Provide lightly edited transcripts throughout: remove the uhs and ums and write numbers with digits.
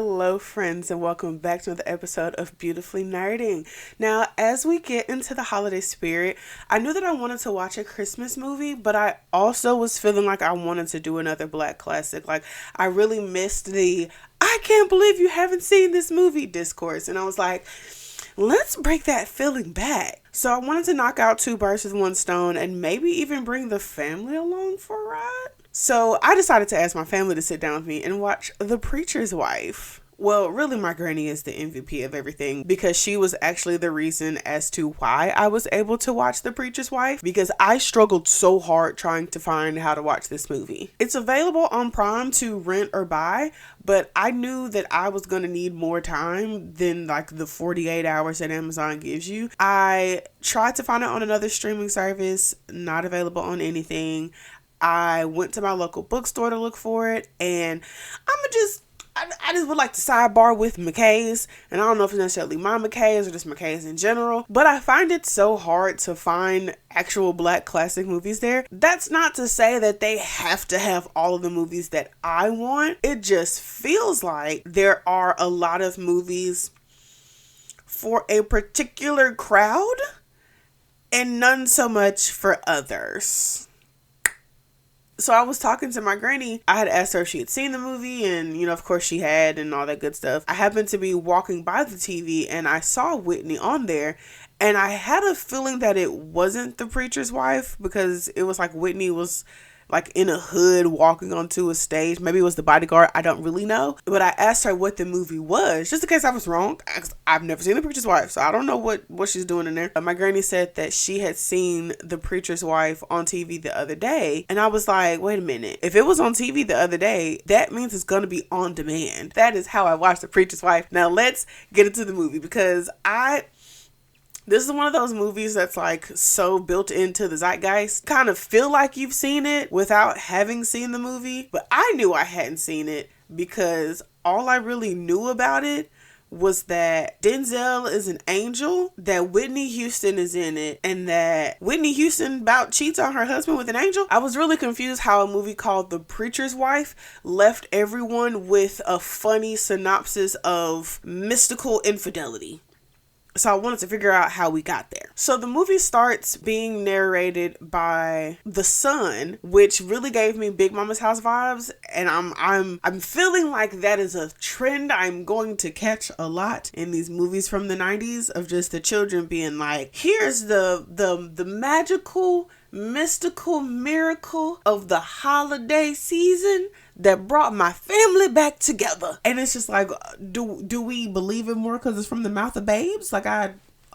Hello, friends, and welcome back to another episode of Beautifully Nerding. Now, as we get into the holiday spirit, I knew that I wanted to watch a Christmas movie, but I also was feeling like I wanted to do another Black classic. Like, I really missed the "I can't believe you haven't seen this movie" discourse, and I was like, let's break that feeling back. So I wanted to knock out two birds with one stone and maybe even bring the family along for a ride. So I decided to ask my family to sit down with me and watch The Preacher's Wife. Well, really, my granny is the MVP of everything because she was actually the reason as to why I was able to watch The Preacher's Wife, because I struggled so hard trying to find how to watch this movie. It's available on Prime to rent or buy, but I knew that I was going to need more time than like the 48 hours that Amazon gives you. I tried to find it on another streaming service, not available on anything. I went to my local bookstore to look for it, and I just would like to sidebar with McKay's, and I don't know if it's necessarily my McKay's or just McKay's in general, but I find it so hard to find actual Black classic movies there. That's not to say that they have to have all of the movies that I want. It just feels like there are a lot of movies for a particular crowd and none so much for others. So I was talking to my granny. I had asked her if she had seen the movie, and of course she had, and all that good stuff. I happened to be walking by the TV and I saw Whitney on there, and I had a feeling that it wasn't The Preacher's Wife, because it was like Whitney was like in a hood walking onto a stage. Maybe it was The Bodyguard. I don't really know. But I asked her what the movie was, just in case I was wrong. I've never seen The Preacher's Wife, so I don't know what she's doing in there. My granny said that she had seen The Preacher's Wife on TV the other day. And I was like, wait a minute. If it was on TV the other day, that means it's going to be on demand. That is how I watched The Preacher's Wife. Now let's get into the movie, because this is one of those movies that's like so built into the zeitgeist. Kind of feel like you've seen it without having seen the movie. But I knew I hadn't seen it because all I really knew about it was that Denzel is an angel, that Whitney Houston is in it, and that Whitney Houston about cheats on her husband with an angel. I was really confused how a movie called The Preacher's Wife left everyone with a funny synopsis of mystical infidelity. So I wanted to figure out how we got there. So the movie starts being narrated by the son, which really gave me Big Mama's House vibes, and I'm feeling like that is a trend I'm going to catch a lot in these movies from the 90s, of just the children being like, here's the magical, mystical miracle of the holiday season that brought my family back together. And it's just like, do we believe it more because it's from the mouth of babes?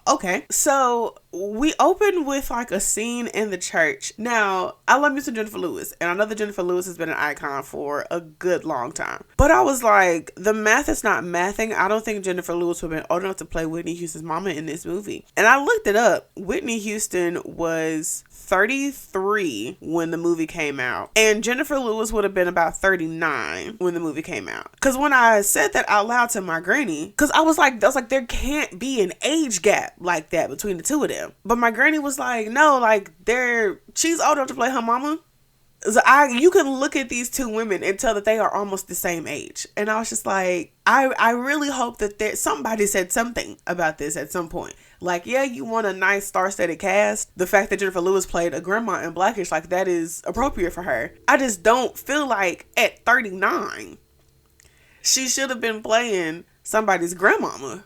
Okay. So we open with like a scene in the church. Now, I love me some Jennifer Lewis, and I know that Jennifer Lewis has been an icon for a good long time. But I was like, the math is not mathing. I don't think Jennifer Lewis would have been old enough to play Whitney Houston's mama in this movie. And I looked it up. Whitney Houston was 33 when the movie came out, and Jennifer Lewis would have been about 39 when the movie came out. Because when I said that out loud to my granny, because I was like, there can't be an age gap like that between the two of them. But my granny was like, no, like she's old enough to play her mama. So you can look at these two women and tell that they are almost the same age. And I was just like, I really hope that somebody said something about this at some point. Like, yeah, you want a nice star-studded cast. The fact that Jennifer Lewis played a grandma in Blackish, like, that is appropriate for her. I just don't feel like at 39, she should have been playing somebody's grandmama.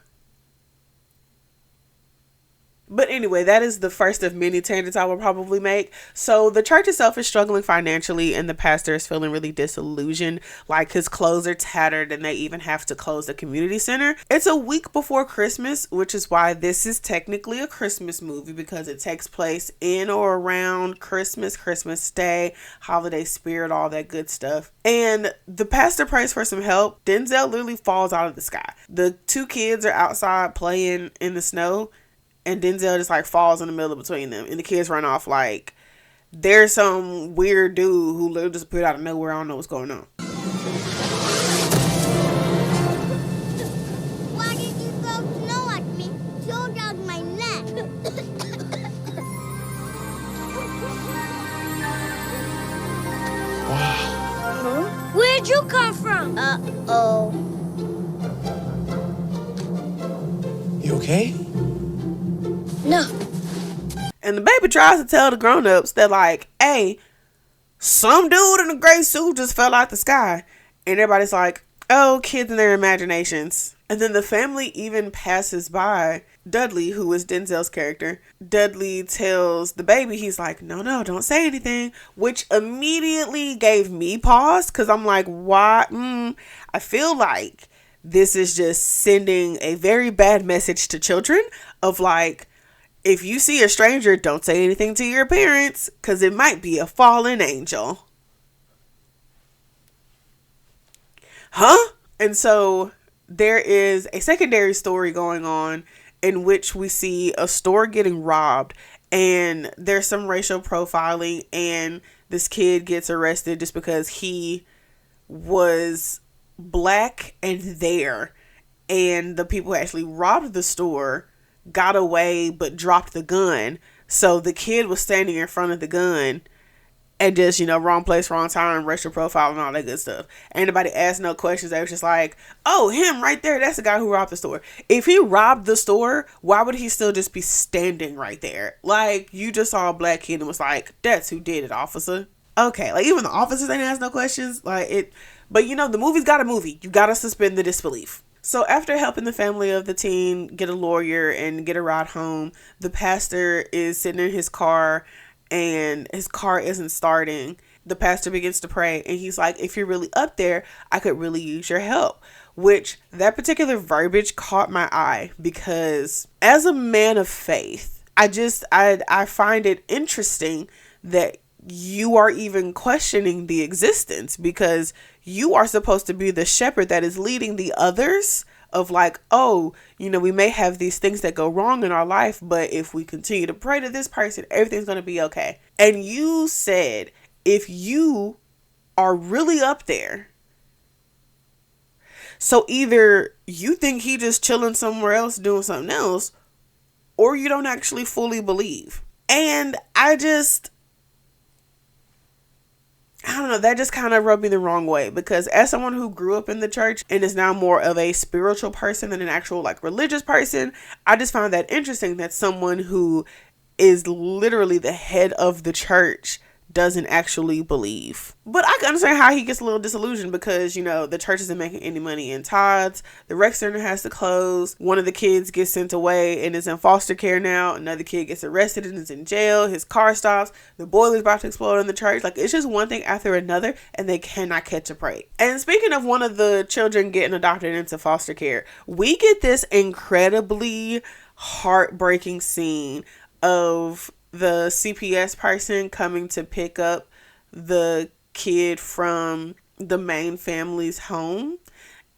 But anyway, that is the first of many tangents I will probably make. So the church itself is struggling financially, and the pastor is feeling really disillusioned. Like, his clothes are tattered and they even have to close the community center. It's a week before Christmas, which is why this is technically a Christmas movie, because it takes place in or around Christmas, Christmas Day, holiday spirit, all that good stuff. And the pastor prays for some help. Denzel literally falls out of the sky. The two kids are outside playing in the snow, and Denzel just like falls in the middle between them, and the kids run off like there's some weird dude who literally just appeared out of nowhere. I don't know what's going on. Why did you throw snow at me? So down my neck. Wow. Huh? Where'd you come from? Uh-oh. okay? No. And the baby tries to tell the grown-ups that, like, hey, some dude in a gray suit just fell out the sky. And everybody's like, oh, kids and their imaginations. And then the family even passes by Dudley, who is Denzel's character. Dudley tells the baby, he's like, no, don't say anything. Which immediately gave me pause, because I'm like, why? I feel like this is just sending a very bad message to children of like, if you see a stranger, don't say anything to your parents, because it might be a fallen angel. Huh? And so there is a secondary story going on in which we see a store getting robbed, and there's some racial profiling, and this kid gets arrested just because he was black and there, and the people who actually robbed the store got away but dropped the gun. So the kid was standing in front of the gun and just, wrong place, wrong time, racial profile and all that good stuff. Anybody asked no questions. They was just like, oh, him right there, that's the guy who robbed the store. If he robbed the store, why would he still just be standing right there? Like, you just saw a black kid and was like, that's who did it, officer. Okay, like, even the officers ain't asked no questions. Like, but the movie's got a movie. You gotta suspend the disbelief. So after helping the family of the teen get a lawyer and get a ride home, the pastor is sitting in his car and his car isn't starting. The pastor begins to pray and he's like, if you're really up there, I could really use your help. Which, that particular verbiage caught my eye, because as a man of faith, I find it interesting that you are even questioning the existence, because you are supposed to be the shepherd that is leading the others of like, oh, we may have these things that go wrong in our life, but if we continue to pray to this person, everything's going to be okay. And you said, if you are really up there, so either you think he just chilling somewhere else doing something else, or you don't actually fully believe. And I don't know, that just kind of rubbed me the wrong way, because as someone who grew up in the church and is now more of a spiritual person than an actual like religious person, I just found that interesting that someone who is literally the head of the church doesn't actually believe. But I can understand how he gets a little disillusioned, because the church isn't making any money in tithes. The rec center has to close. One of the kids gets sent away and is in foster care now. Another kid gets arrested and is in jail. His car stops. The boiler's about to explode in the church. Like, it's just one thing after another, and they cannot catch a break. And speaking of one of the children getting adopted into foster care, we get this incredibly heartbreaking scene of the CPS person coming to pick up the kid from the main family's home.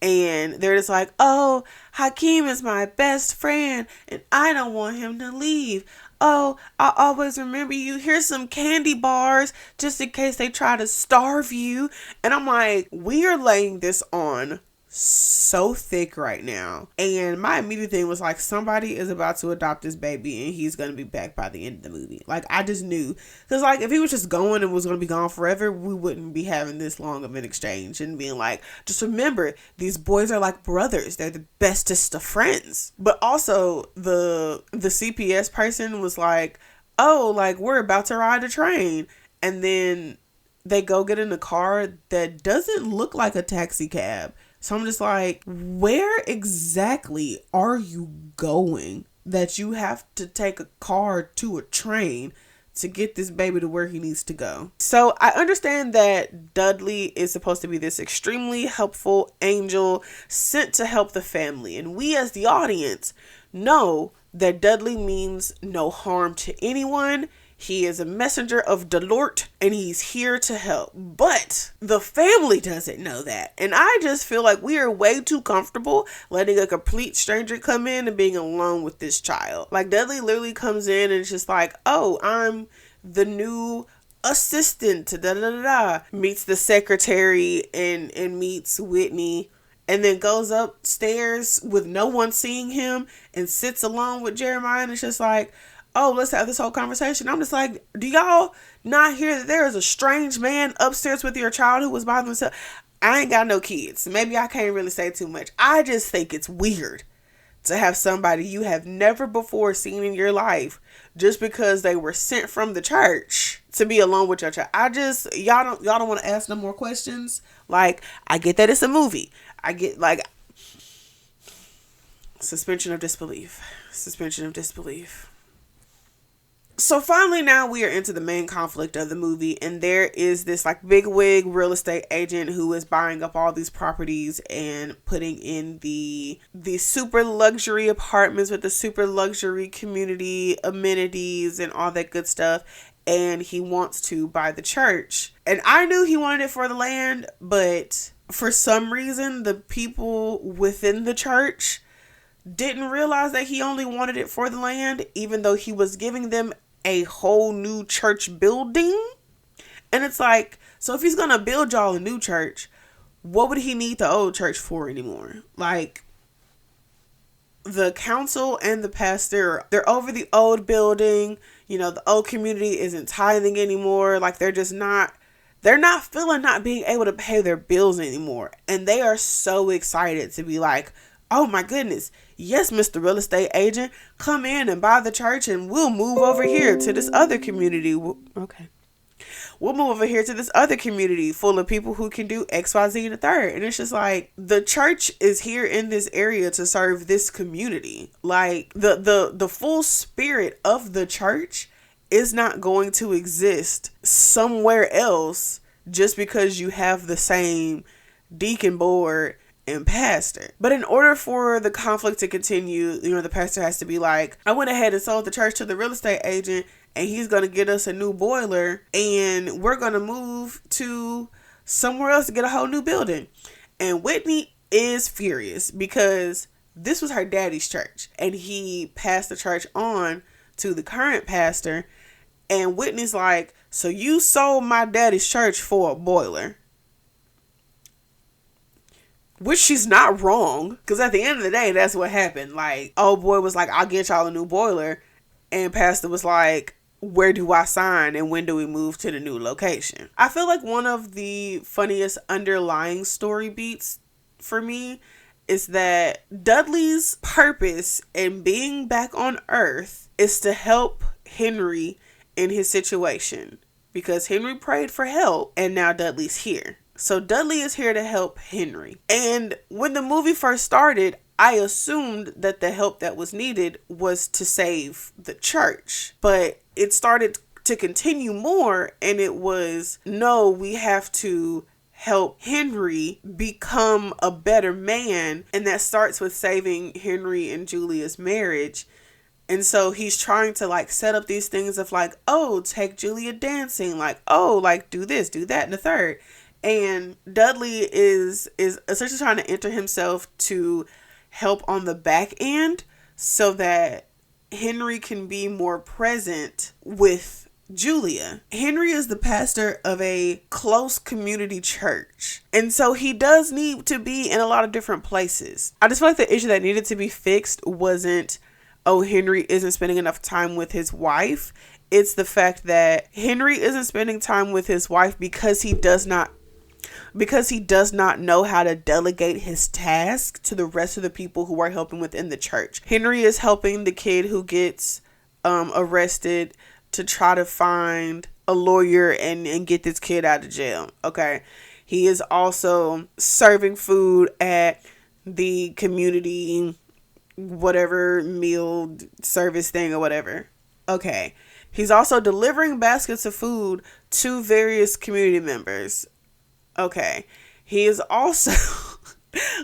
And they're just like, oh, Hakeem is my best friend and I don't want him to leave. Oh, I always remember you. Here's some candy bars just in case they try to starve you. And I'm like, we are laying this on so thick right now. And my immediate thing was like, somebody is about to adopt this baby and he's going to be back by the end of the movie. Like, I just knew. Because like, if he was just going and was going to be gone forever, we wouldn't be having this long of an exchange and being like, just remember, these boys are like brothers. They're the bestest of friends. But also the CPS person was like, oh, like, we're about to ride a train. And then they go get in a car that doesn't look like a taxi cab. So I'm just like, where exactly are you going that you have to take a car to a train to get this baby to where he needs to go? So I understand that Dudley is supposed to be this extremely helpful angel sent to help the family. And we as the audience know that Dudley means no harm to anyone. He is a messenger of Delort and he's here to help. But the family doesn't know that. And I just feel like we are way too comfortable letting a complete stranger come in and being alone with this child. Like, Dudley literally comes in and it's just like, oh, I'm the new assistant to da da da da. Meets the secretary and meets Whitney. And then goes upstairs with no one seeing him and sits alone with Jeremiah. And it's just like, oh, let's have this whole conversation. I'm just like, do y'all not hear that there is a strange man upstairs with your child who was by themselves? I ain't got no kids. Maybe I can't really say too much. I just think it's weird to have somebody you have never before seen in your life, just because they were sent from the church, to be alone with your child. Y'all don't want to ask no more questions. Like, I get that it's a movie. I get, like, suspension of disbelief. So finally, now we are into the main conflict of the movie, and there is this like bigwig real estate agent who is buying up all these properties and putting in the super luxury apartments with the super luxury community amenities and all that good stuff. And he wants to buy the church. And I knew he wanted it for the land, but for some reason, the people within the church didn't realize that he only wanted it for the land, even though he was giving them a whole new church building. And it's like, so if he's gonna build y'all a new church, what would he need the old church for anymore? Like, the council and the pastor, they're over the old building. You know, the old community isn't tithing anymore. Like, they're not feeling not being able to pay their bills anymore. And they are so excited to be like, oh my goodness, yes, Mr. Real Estate Agent, come in and buy the church and we'll move over here to this other community. Okay. We'll move over here to this other community full of people who can do X, Y, Z, and the third. And it's just like, the church is here in this area to serve this community. Like, the full spirit of the church is not going to exist somewhere else just because you have the same deacon board and pastor. But in order for the conflict to continue, you know, the pastor has to be like, I went ahead and sold the church to the real estate agent, and he's going to get us a new boiler, and we're going to move to somewhere else to get a whole new building. And Whitney is furious because this was her daddy's church, and he passed the church on to the current pastor. And Whitney's like, so you sold my daddy's church for a boiler. Which she's not wrong, because at the end of the day, that's what happened. Like, old boy was like, I'll get y'all a new boiler. And pastor was like, where do I sign and when do we move to the new location? I feel like one of the funniest underlying story beats for me is that Dudley's purpose in being back on Earth is to help Henry in his situation. Because Henry prayed for help and now Dudley's here. So Dudley is here to help Henry. And when the movie first started, I assumed that the help that was needed was to save the church. But it started to continue more, and it was, no, we have to help Henry become a better man. And that starts with saving Henry and Julia's marriage. And so he's trying to like set up these things of like, oh, take Julia dancing. Like, oh, like do this, do that, and the third. And Dudley is essentially trying to enter himself to help on the back end so that Henry can be more present with Julia. Henry is the pastor of a close community church. And so he does need to be in a lot of different places. I just feel like the issue that needed to be fixed wasn't, oh, Henry isn't spending enough time with his wife. It's the fact that Henry isn't spending time with his wife because he does not know how to delegate his task to the rest of the people who are helping within the church. Henry is helping the kid who gets arrested to try to find a lawyer and get this kid out of jail. Okay. He is also serving food at the community, whatever meal service thing or whatever. Okay. He's also delivering baskets of food to various community members. Okay. He is also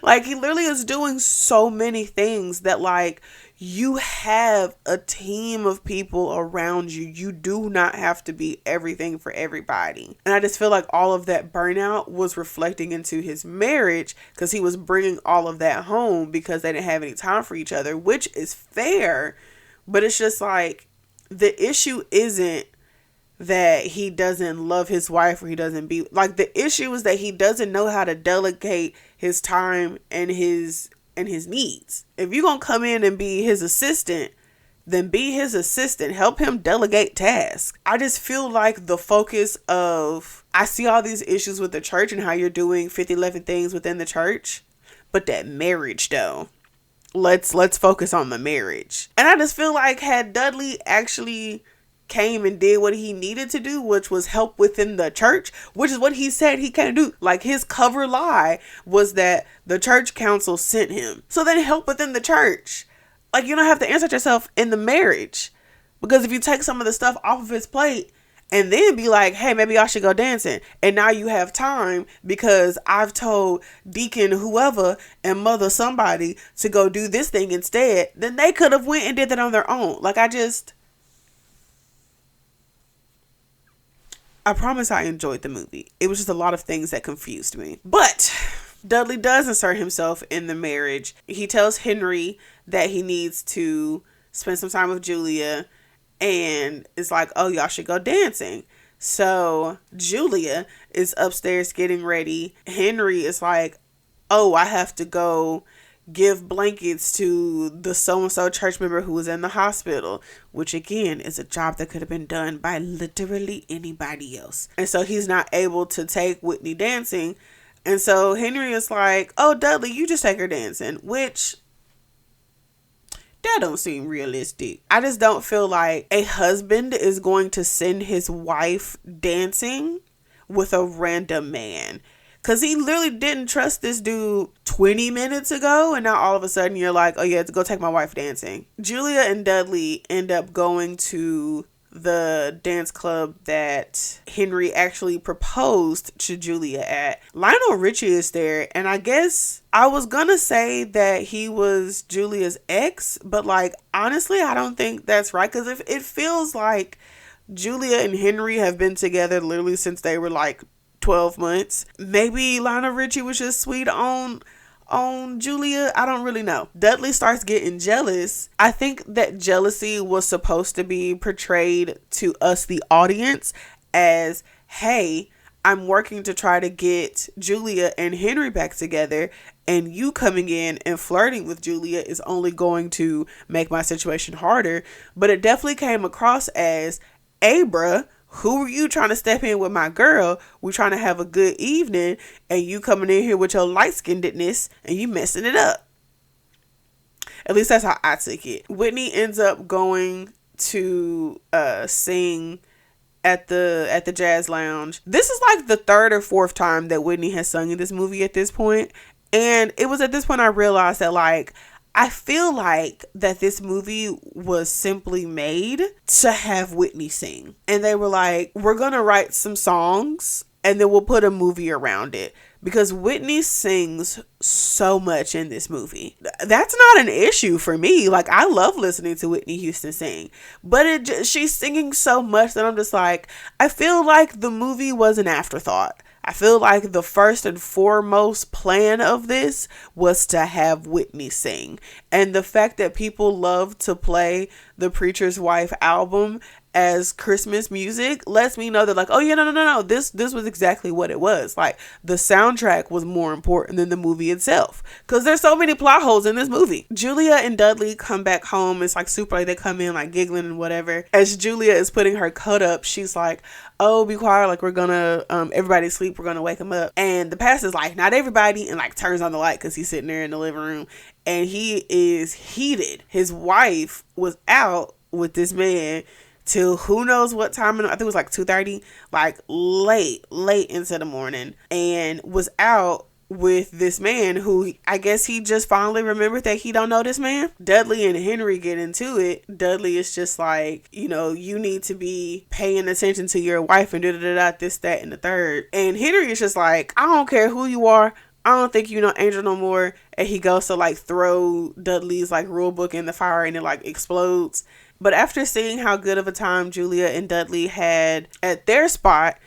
like, he literally is doing so many things that like, you have a team of people around you. You do not have to be everything for everybody. And I just feel like all of that burnout was reflecting into his marriage because he was bringing all of that home because they didn't have any time for each other, which is fair. But it's just like, the issue isn't that he doesn't love his wife or he doesn't be like, the issue is that he doesn't know how to delegate his time and his needs. If you're going to come in and be his assistant, then be his assistant. Help him delegate tasks. I just feel like the focus of, I see all these issues with the church and how you're doing 50, 11 things within the church, but that marriage though, let's focus on the marriage. And I just feel like had Dudley actually came and did what he needed to do, which was help within the church, which is what he said he can do. Like, his cover lie was that the church council sent him. So then help within the church. Like, you don't have to insert yourself in the marriage. Because if you take some of the stuff off of his plate and then be like, hey, maybe I should go dancing, and now you have time because I've told Deacon whoever and Mother somebody to go do this thing instead, then they could have went and did that on their own. Like, I promise I enjoyed the movie. It was just a lot of things that confused me. But Dudley does insert himself in the marriage. He tells Henry that he needs to spend some time with Julia, and it's like, oh, y'all should go dancing. So Julia is upstairs getting ready. Henry is like, oh, I have to go give blankets to the so-and-so church member who was in the hospital, which again is a job that could have been done by literally anybody else. And so he's not able to take Whitney dancing. And so Henry is like, oh, Dudley, you just take her dancing, which that don't seem realistic. I just don't feel like a husband is going to send his wife dancing with a random man. Because he literally didn't trust this dude 20 minutes ago. And now all of a sudden you're like, oh yeah, go take my wife dancing. Julia and Dudley end up going to the dance club that Henry actually proposed to Julia at. Lionel Richie is there. And I guess I was going to say that he was Julia's ex. But like, honestly, I don't think that's right. Because if it feels like Julia and Henry have been together literally since they were like 12 months. Maybe Lionel Richie was just sweet on Julia. I don't really know. Dudley starts getting jealous. I think that jealousy was supposed to be portrayed to us, the audience, as, hey, I'm working to try to get Julia and Henry back together, and you coming in and flirting with Julia is only going to make my situation harder. But it definitely came across as, Abra, who are you trying to step in with my girl? We're trying to have a good evening, and you coming in here with your light-skinnedness and you messing it up. At least that's how I took it. Whitney ends up going to sing at the jazz lounge. This is like the third or fourth time that Whitney has sung in this movie at this point. And it was at this point I realized that, like, I feel like that this movie was simply made to have Whitney sing. And they were like, we're going to write some songs and then we'll put a movie around it. Because Whitney sings so much in this movie. That's not an issue for me. Like, I love listening to Whitney Houston sing. But she's singing so much that I'm just like, I feel like the movie was an afterthought. I feel like the first and foremost plan of this was to have Whitney sing. And the fact that people love to play the Preacher's Wife album as Christmas music lets me know that, like, oh yeah, no, this was exactly what it was. Like, the soundtrack was more important than the movie itself, because there's so many plot holes in this movie. Julia and Dudley come back home. It's like super, like, they come in like giggling and whatever. As Julia is putting her coat up, she's like, oh, be quiet, like, we're gonna everybody sleep, we're gonna wake them up. And the pastor's like, not everybody, and like turns on the light because he's sitting there in the living room and he is heated. His wife was out with this man till who knows what time. I think it was like 2:30, like late into the morning, and was out with this man who I guess he just finally remembered that he don't know this man. Dudley and Henry get into it. Dudley is just like, you know, you need to be paying attention to your wife and this, that, and the third. And Henry is just like, I don't care who you are. I don't think you know Angel no more. And he goes to like throw Dudley's like rule book in the fire and it like explodes. But after seeing how good of a time Julia and Dudley had at their spot,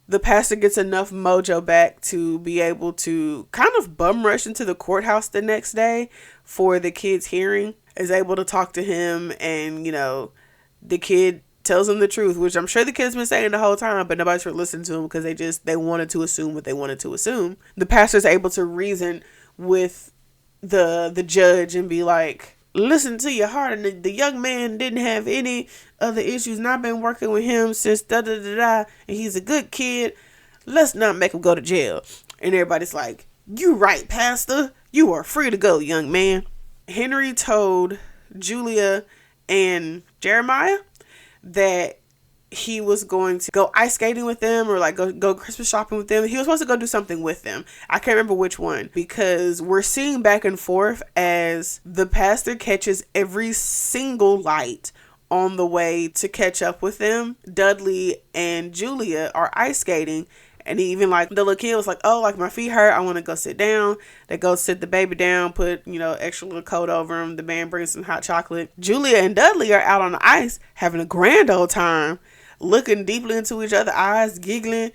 the pastor gets enough mojo back to be able to kind of bum rush into the courthouse the next day for the kid's hearing, is able to talk to him, and, you know, the kid tells him the truth, which I'm sure the kid's been saying the whole time, but nobody's really listening to him because they wanted to assume what they wanted to assume. The pastor's able to reason with the judge and be like, listen to your heart, and the young man didn't have any other issues, and I've been working with him since and he's a good kid. Let's not make him go to jail. And everybody's like, you right, pastor, you are free to go, young man. Henry told Julia and Jeremiah that he was going to go ice skating with them or like go Christmas shopping with them. He was supposed to go do something with them. I can't remember which one, because we're seeing back and forth as the pastor catches every single light on the way to catch up with them. Dudley and Julia are ice skating, and he even like the little kid was like, oh, like my feet hurt, I want to go sit down. They go sit the baby down, put, extra little coat over him. The man brings some hot chocolate. Julia and Dudley are out on the ice having a grand old time, looking deeply into each other's eyes, giggling.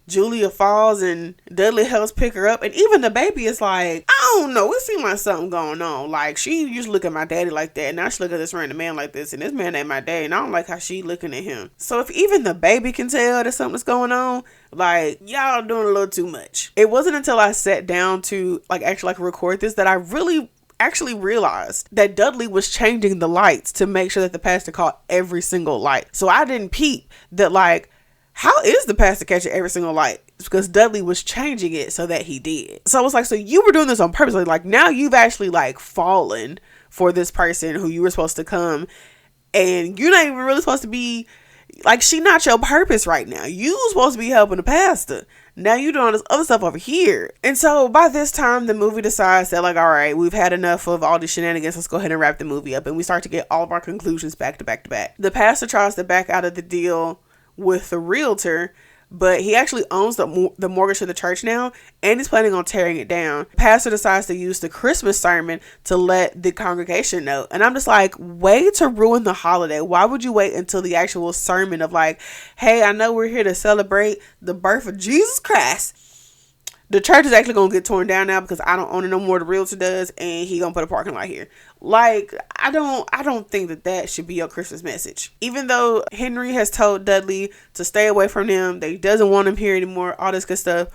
Julia falls and Dudley helps pick her up. And even the baby is like, I don't know, it seems like something going on. Like, she used to look at my daddy like that, and now she look at this random man like this, and this man ain't my daddy, and I don't like how she looking at him. So if even the baby can tell that something's going on, like, y'all doing a little too much. It wasn't until I sat down to actually record this that I really actually realized that Dudley was changing the lights to make sure that the pastor caught every single light. So I didn't peep that, how is the pastor catching every single light? It's because Dudley was changing it so that he did. So I was like, so you were doing this on purpose. Now you've actually fallen for this person who you were supposed to come, and you're not even really supposed to be, she not your purpose right now. You supposed to be helping the pastor. Now you doing this other stuff over here. And so by this time, the movie decides that all right, we've had enough of all these shenanigans. Let's go ahead and wrap the movie up. And we start to get all of our conclusions back to back to back. The pastor tries to back out of the deal with the realtor, but he actually owns the mortgage to the church now, and he's planning on tearing it down. Pastor decides to use the Christmas sermon to let the congregation know. And I'm just like, way to ruin the holiday. Why would you wait until the actual sermon of hey, I know we're here to celebrate the birth of Jesus Christ. The church is actually going to get torn down now because I don't own it no more. The realtor does, and he going to put a parking lot here. I don't think that should be your Christmas message. Even though Henry has told Dudley to stay away from them, that he doesn't want him here anymore, all this good stuff,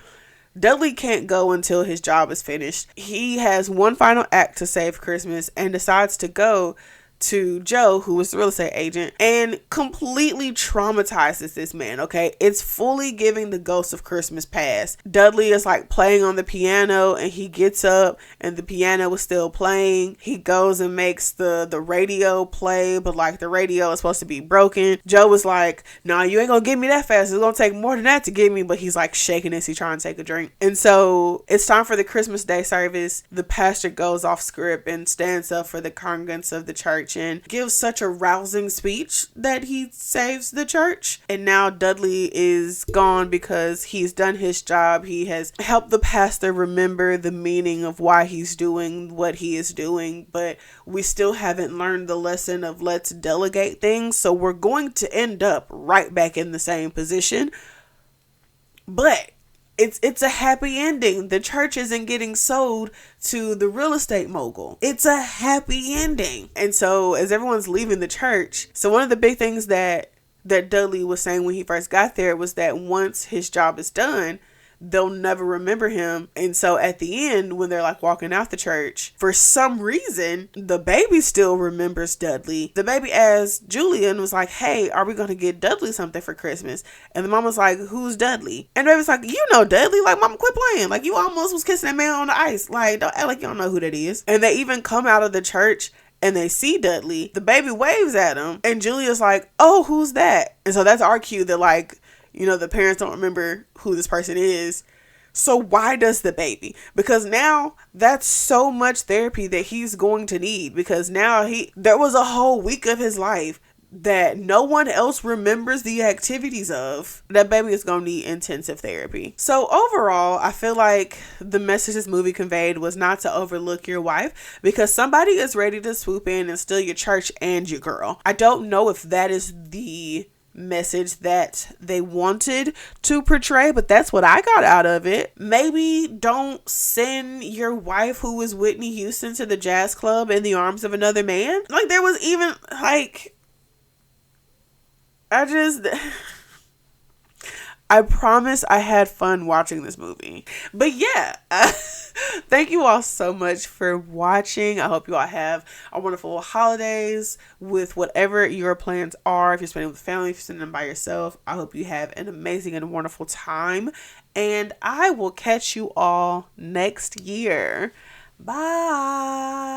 Dudley can't go until his job is finished. He has one final act to save Christmas and decides to go to Joe, who was the real estate agent, and completely traumatizes this man, okay? It's fully giving the Ghost of Christmas Past. Dudley is playing on the piano, and he gets up and the piano is still playing. He goes and makes the radio play, but the radio is supposed to be broken. Joe was like, nah, you ain't gonna get me that fast. It's gonna take more than that to get me, but he's shaking as he trying to take a drink. And so it's time for the Christmas Day service. The pastor goes off script and stands up for the congregants of the church and gives such a rousing speech that he saves the church. And now Dudley is gone because he's done his job. He has helped the pastor remember the meaning of why he's doing what he is doing, but we still haven't learned the lesson of let's delegate things. So we're going to end up right back in the same position. But it's a happy ending. The church isn't getting sold to the real estate mogul. It's a happy ending. And so as everyone's leaving the church, so one of the big things that Dudley was saying when he first got there was that once his job is done, they'll never remember him. And so at the end, when they're walking out the church, for some reason, the baby still remembers Dudley. The baby asked Julia and was like, hey, are we going to get Dudley something for Christmas? And the mom was like, who's Dudley? And the baby's like, you know Dudley. Mama, quit playing. You almost was kissing that man on the ice. Don't act like you don't know who that is. And they even come out of the church and they see Dudley. The baby waves at him. And Julia's like, oh, who's that? And so that's our cue that the parents don't remember who this person is. So why does the baby? Because now that's so much therapy that he's going to need, because now there was a whole week of his life that no one else remembers the activities of. That baby is going to need intensive therapy. So overall, I feel like the message this movie conveyed was not to overlook your wife, because somebody is ready to swoop in and steal your church and your girl. I don't know if that is the message that they wanted to portray, but that's what I got out of it. Maybe don't send your wife, who is Whitney Houston, to the jazz club in the arms of another man. There was even I promise I had fun watching this movie. But yeah, thank you all so much for watching. I hope you all have a wonderful holidays with whatever your plans are. If you're spending with family, if you're spending them by yourself, I hope you have an amazing and wonderful time. And I will catch you all next year. Bye.